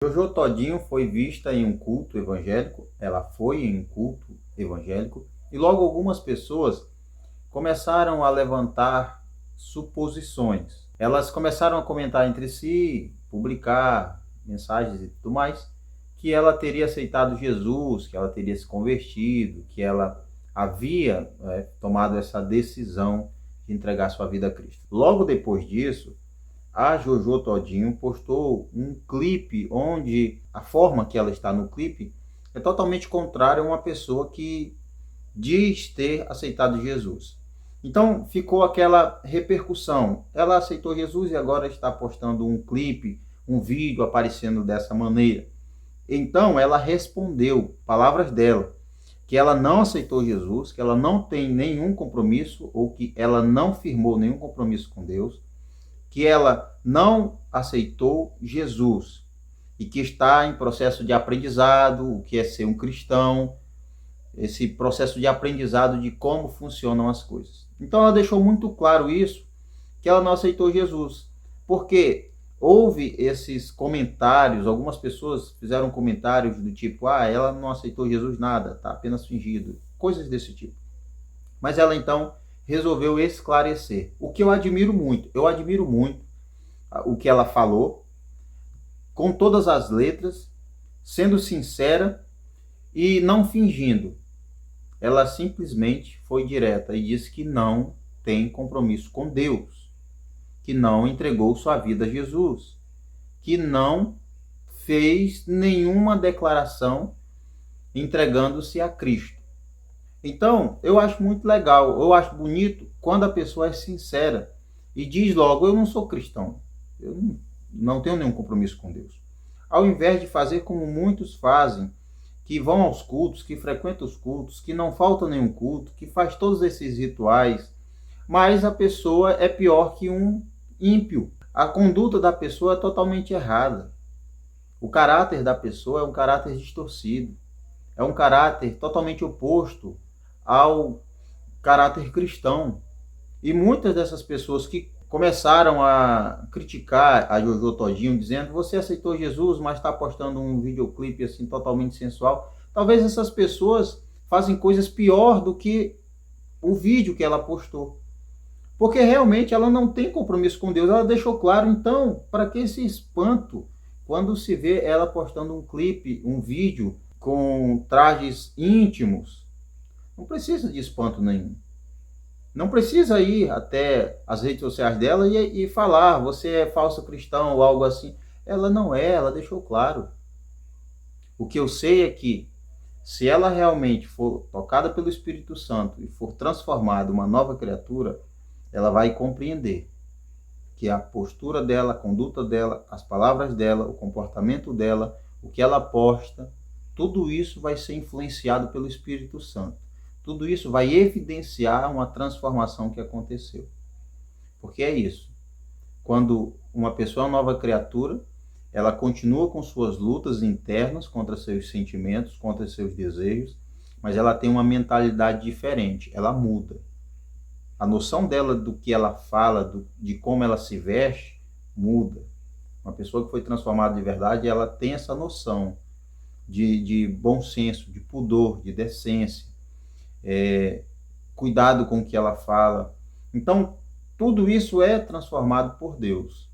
Jojo Todinho foi vista em um culto evangélico, ela foi em um culto evangélico, e logo algumas pessoas começaram a levantar suposições. Elas começaram a comentar entre si, publicar mensagens e tudo mais, que ela teria aceitado Jesus, que ela teria se convertido, que ela havia tomado essa decisão de entregar sua vida a Cristo. Logo depois disso, a Jojo Todinho postou um clipe onde a forma que ela está no clipe é totalmente contrária a uma pessoa que diz ter aceitado Jesus. Então ficou aquela repercussão. Ela aceitou Jesus e agora está postando um clipe, um vídeo aparecendo dessa maneira. Então ela respondeu, palavras dela, que ela não aceitou Jesus, que ela não tem nenhum compromisso ou que ela não firmou nenhum compromisso com Deus, que ela não aceitou Jesus e que está em processo de aprendizado, o que é ser um cristão, esse processo de aprendizado de como funcionam as coisas. Então ela deixou muito claro isso, que ela não aceitou Jesus, porque houve esses comentários, algumas pessoas fizeram comentários do tipo, ela não aceitou Jesus nada, está apenas fingido, coisas desse tipo. Mas ela então resolveu esclarecer, o que eu admiro muito o que ela falou, com todas as letras, sendo sincera e não fingindo. Ela simplesmente foi direta e disse que não tem compromisso com Deus, que não entregou sua vida a Jesus, que não fez nenhuma declaração entregando-se a Cristo. Então, eu acho muito legal, eu acho bonito quando a pessoa é sincera e diz logo, eu não sou cristão, eu não tenho nenhum compromisso com Deus. Ao invés de fazer como muitos fazem, que vão aos cultos, que frequentam os cultos, que não falta nenhum culto, que faz todos esses rituais, mas a pessoa é pior que um ímpio. A conduta da pessoa é totalmente errada. O caráter da pessoa é um caráter distorcido. É um caráter totalmente oposto ao caráter cristão. E muitas dessas pessoas que começaram a criticar a Jojo Todinho, dizendo, você aceitou Jesus, mas está postando um videoclipe assim totalmente sensual. Talvez essas pessoas fazem coisas pior do que o vídeo que ela postou. Porque realmente ela não tem compromisso com Deus. Ela deixou claro, então, para que esse espanto quando se vê ela postando um clipe, um vídeo com trajes íntimos? Não precisa de espanto nenhum. Não precisa ir até as redes sociais dela e falar, você é falso cristão ou algo assim. Ela não é, ela deixou claro. O que eu sei é que, se ela realmente for tocada pelo Espírito Santo e for transformada uma nova criatura, ela vai compreender que a postura dela, a conduta dela, as palavras dela, o comportamento dela, o que ela posta, tudo isso vai ser influenciado pelo Espírito Santo. Tudo isso vai evidenciar uma transformação que aconteceu. Porque é isso. Quando uma pessoa é uma nova criatura, ela continua com suas lutas internas contra seus sentimentos, contra seus desejos, mas ela tem uma mentalidade diferente, ela muda. A noção dela do que ela fala, de como ela se veste, muda. Uma pessoa que foi transformada de verdade, ela tem essa noção de bom senso, de pudor, de decência, cuidado com o que ela fala. Então, tudo isso é transformado por Deus.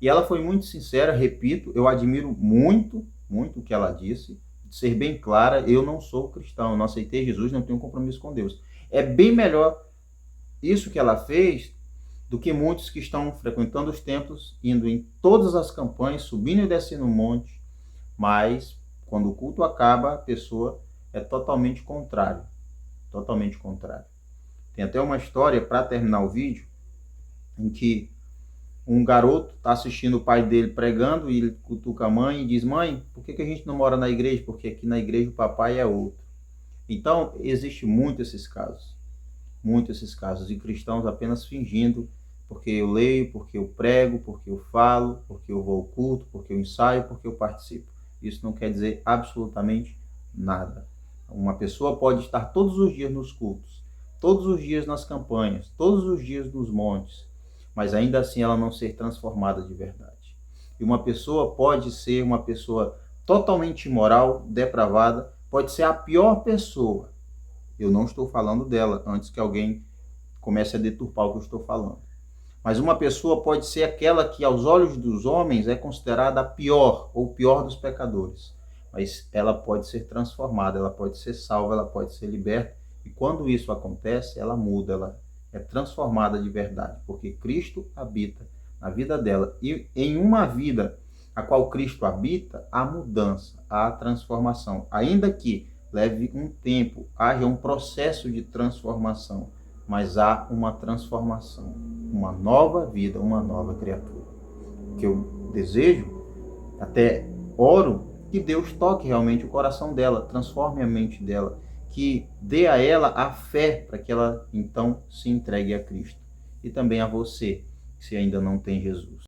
E ela foi muito sincera, repito, eu admiro muito, muito o que ela disse, de ser bem clara, eu não sou cristão, não aceitei Jesus, não tenho compromisso com Deus. É bem melhor isso que ela fez do que muitos que estão frequentando os templos, indo em todas as campanhas, subindo e descendo o monte, mas quando o culto acaba, a pessoa é totalmente contrária. Totalmente contrário. Tem até uma história, para terminar o vídeo, em que um garoto está assistindo o pai dele pregando e ele cutuca a mãe e diz, mãe, por que a gente não mora na igreja? Porque aqui na igreja o papai é outro. Então, existe muito esses casos de cristãos apenas fingindo, porque eu leio, porque eu prego, porque eu falo, porque eu vou ao culto, porque eu ensaio, porque eu participo. Isso não quer dizer absolutamente nada. Uma pessoa pode estar todos os dias nos cultos, todos os dias nas campanhas, todos os dias nos montes, mas ainda assim ela não ser transformada de verdade. E uma pessoa pode ser uma pessoa totalmente imoral, depravada, pode ser a pior pessoa. Eu não estou falando dela, antes que alguém comece a deturpar o que eu estou falando. Mas uma pessoa pode ser aquela que, aos olhos dos homens, é considerada a pior, ou o pior dos pecadores. Mas ela pode ser transformada, ela pode ser salva, ela pode ser liberta. E quando isso acontece, ela muda, ela é transformada de verdade, porque Cristo habita na vida dela. E em uma vida a qual Cristo habita, há mudança, há transformação. Ainda que leve um tempo, haja um processo de transformação, mas há uma transformação, uma nova vida, uma nova criatura. O que eu desejo, até oro, que Deus toque realmente o coração dela, transforme a mente dela, que dê a ela a fé para que ela então se entregue a Cristo. E também a você, se ainda não tem Jesus.